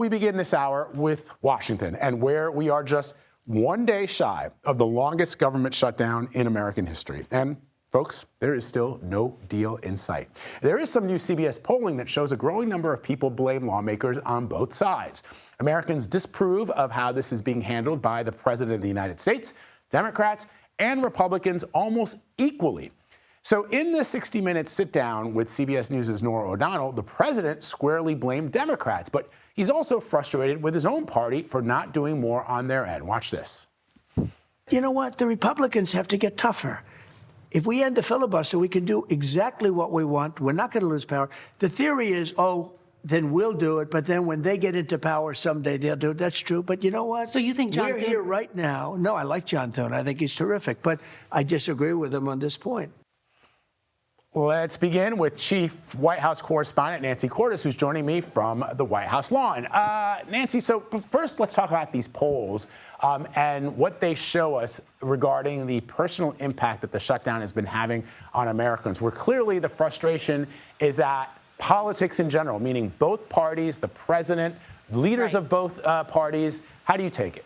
We begin this hour with Washington, and where we are just one day shy of the longest government shutdown in American history. And folks, there is still no deal in sight. There is some new CBS polling that shows a growing number of people blame lawmakers on both sides. Americans disapprove of how this is being handled by the President of the United States, Democrats, and Republicans almost equally. So in the 60-minute sit-down with CBS News' Norah O'Donnell, the president squarely blamed Democrats, but he's also frustrated with his own party for not doing more on their end. Watch this. You know what? The Republicans have to get tougher. If we end the filibuster, we can do exactly what we want. We're not going to lose power. The theory is, oh, then we'll do it. But then when they get into power someday, they'll do it. That's true. But you know what? So you think John We're here right now. No, I like John Thune. I think he's terrific. But I disagree with him on this point. Let's begin with Chief White House correspondent Nancy Cordes, who's joining me from the White House lawn. Nancy, so first let's talk about these polls and what they show us regarding the personal impact that the shutdown has been having on Americans, where clearly the frustration is at politics in general, meaning both parties, the president, leaders of both parties. How do you take it?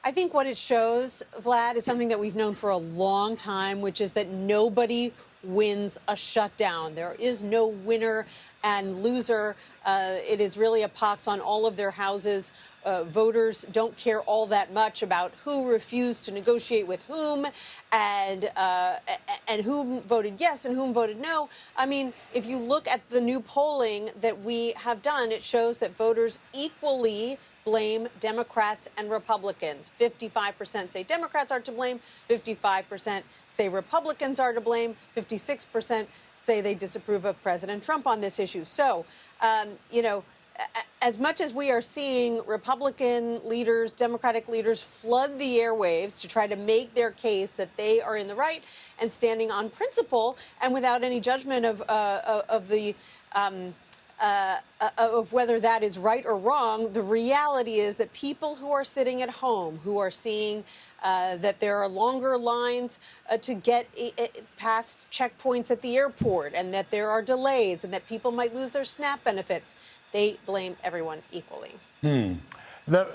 I think what it shows, Vlad, is something that we've known for a long time, which is that nobody wins a shutdown. There is no winner and loser. It is really a pox on all of their houses. Voters don't care all that much about who refused to negotiate with whom and whom voted yes and whom voted no. I mean, if you look at the new polling that we have done, it shows that voters equally blame Democrats and Republicans. 55% say Democrats are to blame, 55% say Republicans are to blame, 56% say they disapprove of President Trump on this issue. So, you know, as much as we are seeing Republican leaders, Democratic leaders flood the airwaves to try to make their case that they are in the right and standing on principle and without any judgment of whether that is right or wrong, the reality is that people who are sitting at home, who are seeing that there are longer lines to get past checkpoints at the airport and that there are delays and that people might lose their SNAP benefits, they blame everyone equally. The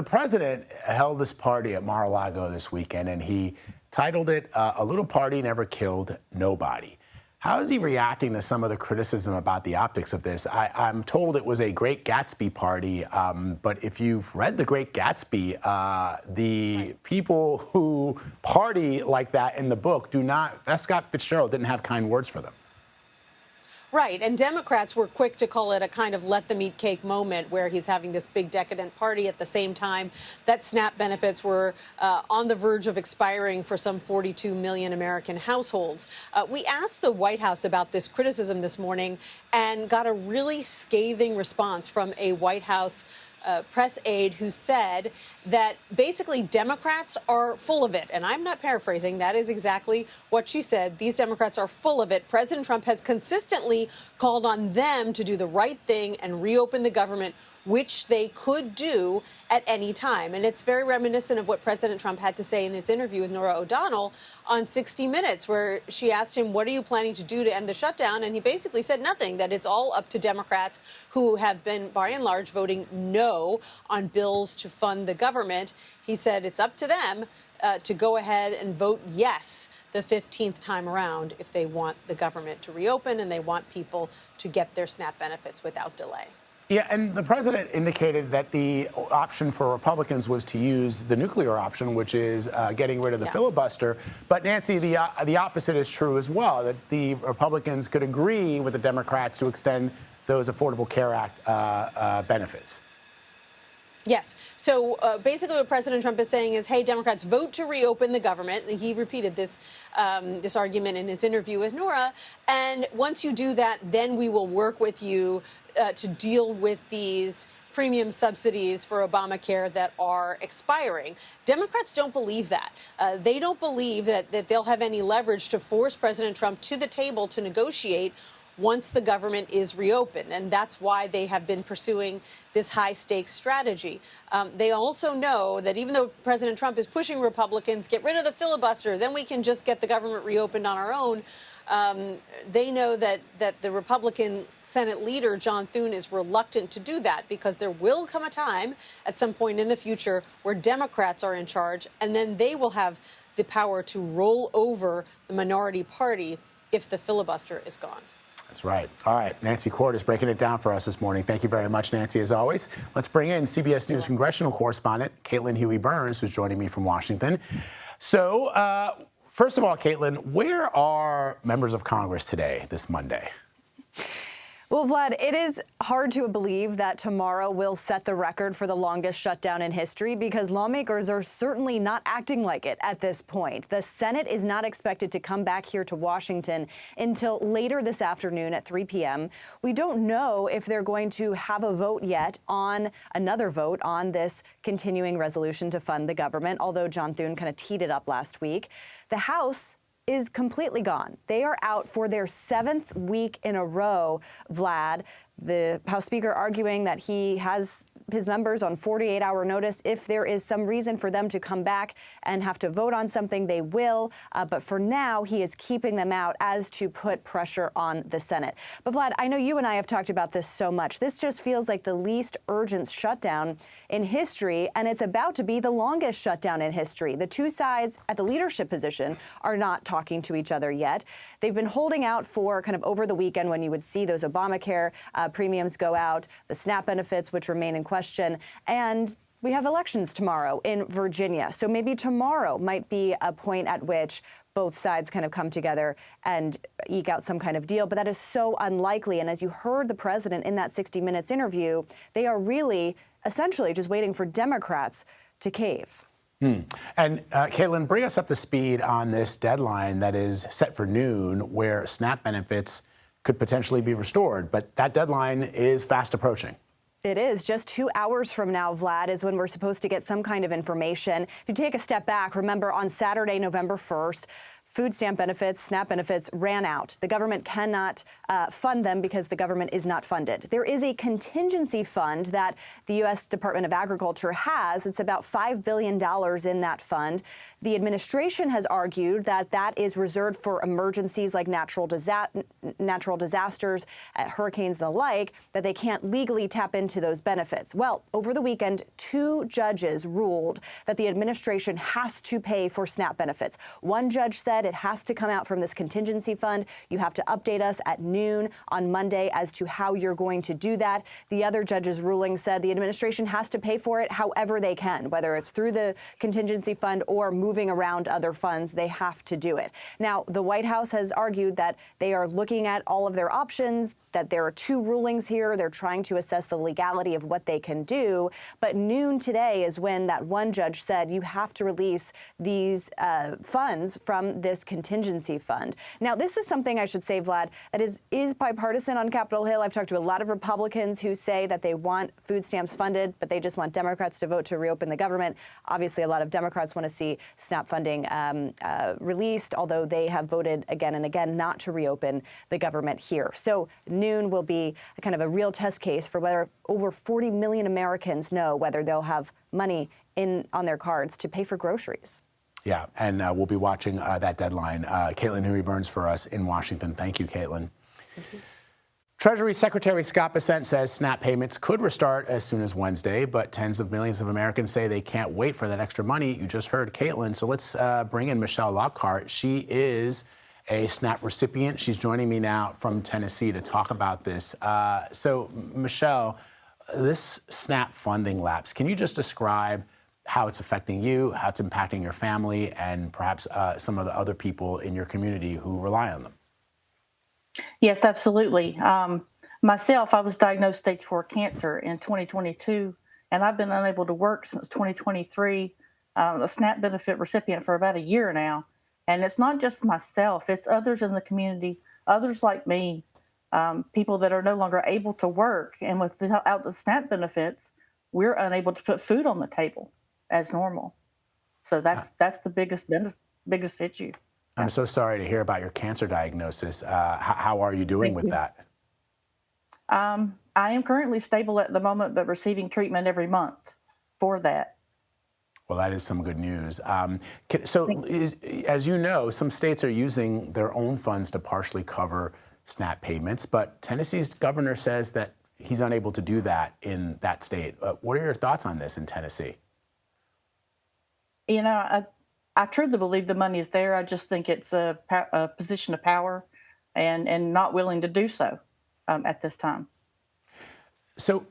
president held this party at Mar-a-Lago this weekend, and he titled it, "A Little Party Never Killed Nobody." How is he reacting to some of the criticism about the optics of this? I'm told it was a Great Gatsby party, but if you've read The Great Gatsby, the people who party like that in the book do not, Scott Fitzgerald didn't have kind words for them. Right. And Democrats were quick to call it a kind of let them eat cake moment where he's having this big decadent party at the same time that SNAP benefits were on the verge of expiring for some 42 million American households. We asked the White House about this criticism this morning and got a really scathing response from a White House press aide who said that basically Democrats are full of it. And I'm not paraphrasing. That is exactly what she said. These Democrats are full of it. President Trump has consistently called on them to do the right thing and reopen the government, which they could do at any time. And it's very reminiscent of what President Trump had to say in his interview with Norah O'Donnell on 60 Minutes, where she asked him, what are you planning to do to end the shutdown? And he basically said nothing, that it's all up to Democrats who have been, by and large, voting no on bills to fund the government. He said it's up to them to go ahead and vote yes the 15th time around if they want the government to reopen and they want people to get their SNAP benefits without delay. Yeah, and the president indicated that the option for Republicans was to use the nuclear option, which is getting rid of the filibuster. But, Nancy, the opposite is true as well, that the Republicans could agree with the Democrats to extend those Affordable Care Act benefits. Yes. So basically what President Trump is saying is, hey, Democrats, vote to reopen the government. And he repeated this this argument in his interview with Norah. And once you do that, then we will work with you to deal with these premium subsidies for Obamacare that are expiring. Democrats don't believe that. They don't believe that they'll have any leverage to force President Trump to the table to negotiate once the government is reopened. And that's why they have been pursuing this high-stakes strategy. They also know that even though President Trump is pushing Republicans, get rid of the filibuster, then we can just get the government reopened on our own. They know that the Republican Senate leader, John Thune, is reluctant to do that because there will come a time at some point in the future where Democrats are in charge, and then they will have the power to roll over the minority party if the filibuster is gone. That's right. All right. Nancy Cord is breaking it down for us this morning. Thank you very much, Nancy, as always. Let's bring in CBS News congressional correspondent Caitlin Huey-Burns, who's joining me from Washington. So, first of all, Caitlin, where are members of Congress today, this Monday? Well, Vlad, it is hard to believe that tomorrow will set the record for the longest shutdown in history because lawmakers are certainly not acting like it at this point. The Senate is not expected to come back here to Washington until later this afternoon at 3 p.m. We don't know if they're going to have a vote yet on another vote on this continuing resolution to fund the government, although John Thune kind of teed it up last week. The House is completely gone. They are out for their 7th week in a row, Vlad. The House Speaker arguing that he has his members on 48-hour notice. If there is some reason for them to come back and have to vote on something, they will. But for now, he is keeping them out as to put pressure on the Senate. But Vlad, I know you and I have talked about this so much. This just feels like the least urgent shutdown in history, and it's about to be the longest shutdown in history. The two sides at the leadership position are not talking to each other yet. They've been holding out for kind of over the weekend when you would see those Obamacare premiums go out, the SNAP benefits, which remain in question, and we have elections tomorrow in Virginia. So maybe tomorrow might be a point at which both sides kind of come together and eke out some kind of deal. But that is so unlikely. And as you heard the president in that 60 Minutes interview, they are really essentially just waiting for Democrats to cave. And Caitlin, bring us up to speed on this deadline that is set for noon where SNAP benefits could potentially be restored. But that deadline is fast approaching. It is. Just 2 hours from now, Vlad, is when we're supposed to get some kind of information. If you take a step back, remember on Saturday, November 1st, food stamp benefits, SNAP benefits ran out. The government cannot fund them because the government is not funded. There is a contingency fund that the U.S. Department of Agriculture has. It's about $5 billion in that fund. The administration has argued that that is reserved for emergencies like natural disasters, hurricanes and the like, that they can't legally tap into those benefits. Well, over the weekend, 2 judges ruled that the administration has to pay for SNAP benefits. One judge said it has to come out from this contingency fund. You have to update us at noon on Monday as to how you're going to do that. The other judge's ruling said the administration has to pay for it however they can, whether it's through the contingency fund or moving around other funds, they have to do it. Now, the White House has argued that they are looking at all of their options, that there are 2 rulings here. They're trying to assess the legality of what they can do. But noon today is when that one judge said you have to release these funds from this contingency fund. Now, this is something I should say, Vlad, that is bipartisan on Capitol Hill. I've talked to a lot of Republicans who say that they want food stamps funded, but they just want Democrats to vote to reopen the government. Obviously, a lot of Democrats want to see SNAP funding released, although they have voted again and again not to reopen the government here. So noon will be a kind of a real test case for whether over 40 million Americans know whether they'll have money on their cards to pay for groceries. Yeah, and we'll be watching that deadline. Caitlin Huey-Burns for us in Washington. Thank you, Caitlin. Thank you. Treasury Secretary Scott Bessent says SNAP payments could restart as soon as Wednesday, but tens of millions of Americans say they can't wait for that extra money. You just heard Caitlin. So let's bring in Michelle Lockhart. She is a SNAP recipient. She's joining me now from Tennessee to talk about this. So, Michelle, this SNAP funding lapse, can you just describe how it's affecting you, how it's impacting your family, and perhaps some of the other people in your community who rely on them? Yes, absolutely. Myself, I was diagnosed stage 4 cancer in 2022, and I've been unable to work since 2023, a SNAP benefit recipient for about a year now. And it's not just myself, it's others in the community, others like me, people that are no longer able to work. And without the SNAP benefits, we're unable to put food on the table as normal. So that's the biggest issue. I'm so sorry to hear about your cancer diagnosis. How are you doing with that? I am currently stable at the moment, but receiving treatment every month for that. Well, that is some good news. As you know, some states are using their own funds to partially cover SNAP payments, but Tennessee's governor says that he's unable to do that in that state. What are your thoughts on this in Tennessee? You know, I truly believe the money is there. I just think it's a position of power and not willing to do so at this time. So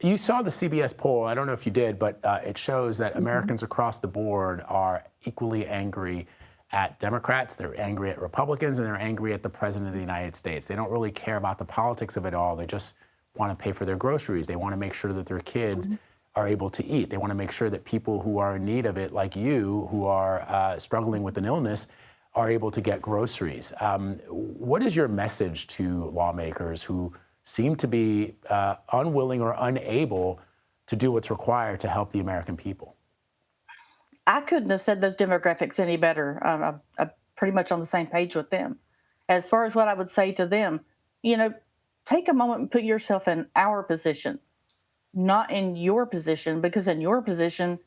you saw the CBS poll. I don't know if you did, but it shows that Americans across the board are equally angry at Democrats, they're angry at Republicans, and they're angry at the President of the United States. They don't really care about the politics of it all. They just want to pay for their groceries. They want to make sure that their kids are able to eat. They want to make sure that people who are in need of it, like you, who are struggling with an illness, are able to get groceries. What is your message to lawmakers who seem to be unwilling or unable to do what's required to help the American people? I couldn't have said those demographics any better. I'm pretty much on the same page with them. As far as what I would say to them, you know, take a moment and put yourself in our position, not in your position, because in your position,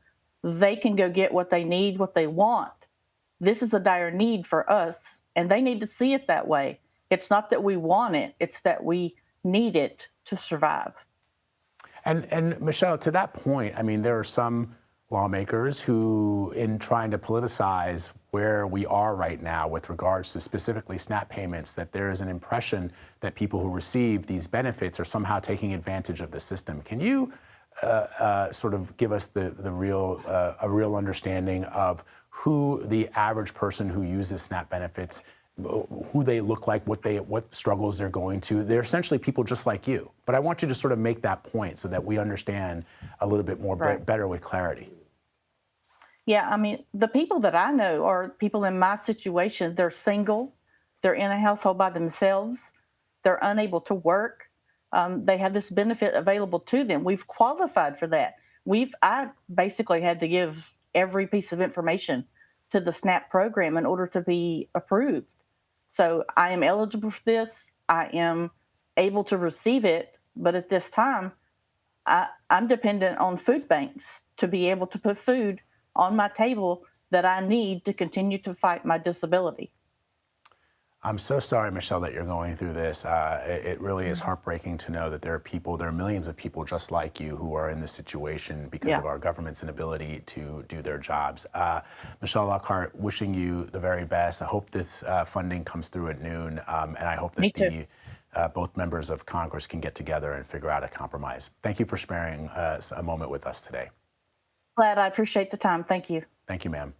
they can go get what they need, what they want. This is a dire need for us, and they need to see it that way. It's not that we want it, it's that we need it to survive. And Michelle, to that point, I mean, there are some lawmakers who, in trying to politicize where we are right now with regards to specifically SNAP payments, that there is an impression that people who receive these benefits are somehow taking advantage of the system. Can you sort of give us a real understanding of who the average person who uses SNAP benefits, who they look like, what struggles they're going to? They're essentially people just like you. But I want you to sort of make that point so that we understand a little bit more better with clarity. Yeah, I mean, the people that I know are people in my situation. They're single, they're in a household by themselves, they're unable to work. They have this benefit available to them. We've qualified for that. I basically had to give every piece of information to the SNAP program in order to be approved. So I am eligible for this. I am able to receive it, but at this time, I'm dependent on food banks to be able to put food on my table that I need to continue to fight my disability. I'm so sorry, Michelle, that you're going through this. It really is heartbreaking to know that there are millions of people just like you who are in this situation because of our government's inability to do their jobs. Michelle Lockhart, wishing you the very best. I hope this funding comes through at noon, and I hope that both members of Congress can get together and figure out a compromise. Thank you for sparing a moment with us today. Glad. I appreciate the time. Thank you. Thank you, ma'am.